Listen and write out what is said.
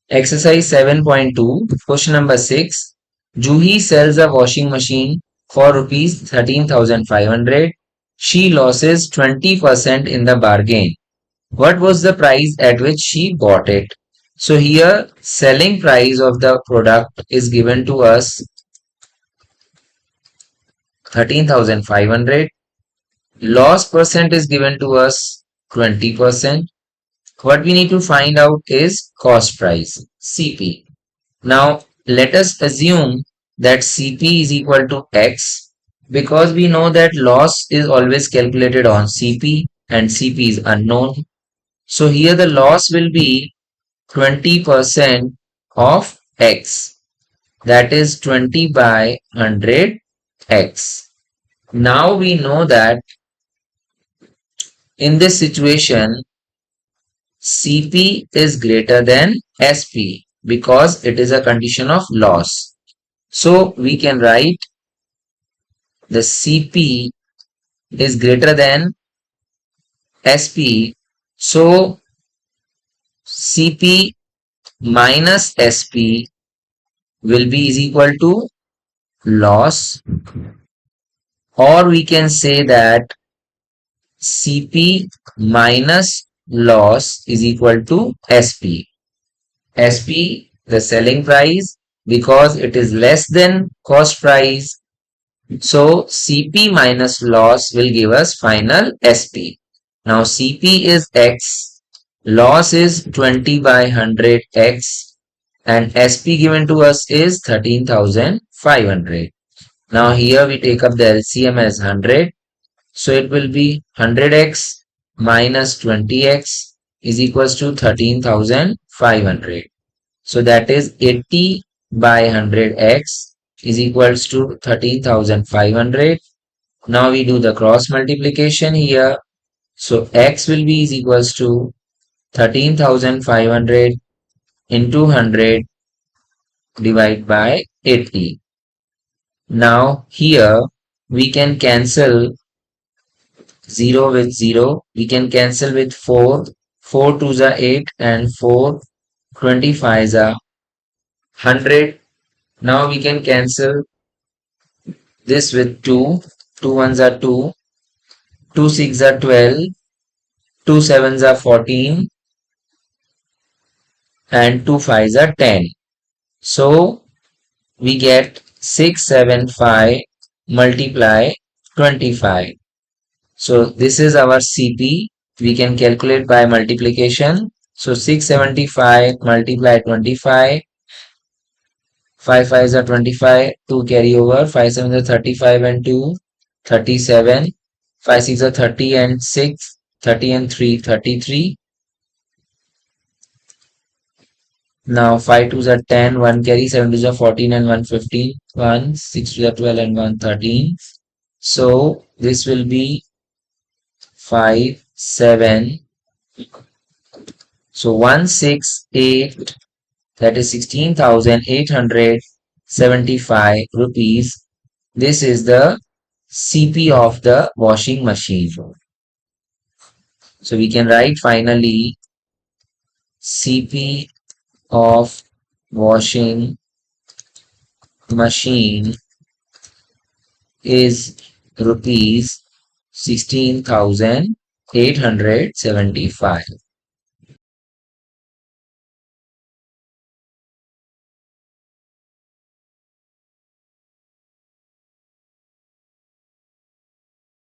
Exercise 7.2, question number 6. Juhi sells a washing machine for rupees 13,500. She loses 20% in the bargain. What was the price at which she bought it? So here selling price of the product is given to us 13,500. Loss percent is given to us 20%. What we need to find out is cost price, CP. Now let us assume that CP is equal to X because we know that loss is always calculated on CP and CP is unknown. So here the loss will be 20% of X, that is 20 by 100 X. Now we know that in this situation CP is greater than SP because it is a condition of loss. So we can write the CP is greater than SP. So CP minus SP will be is equal to loss, or we can say that CP minus loss is equal to SP. SP, the selling price, because it is less than cost price. So CP minus loss will give us final SP. Now CP is X, loss is 20 by 100 X, and SP given to us is 13,500. Now here we take up the LCM as 100. So it will be 100x minus 20x is equals to 13,500. So that is 80 by 100x is equals to 13,500. Now we do the cross multiplication here. So x will be is equals to 13,500 into 100 divided by 80. Now here we can cancel 0 with 0. We can cancel with 4. 4 2s are 8 and 4 25s are 100. Now we can cancel this with 2. 2 1s are 2. 2 6 are 12. 2 7s are 14. And 2 5s are 10. So we get 675 multiply 25. So this is our CP. We can calculate by multiplication. So 675 multiply 25. 5 5s are 25. 2 carry over. 5 7s are 35 and 2. 37. 5 6 are 30 and 6. 30 and 3. 33. Now 5 2s are 10. 1 carry. 7 2s are 14 and 1 15. 1 6 2s are 12 and 1 13. So this will be 5 7. So 168, that is 16,875 rupees. This is the CP of the washing machine. So we can write finally CP of washing machine is rupees 16,875.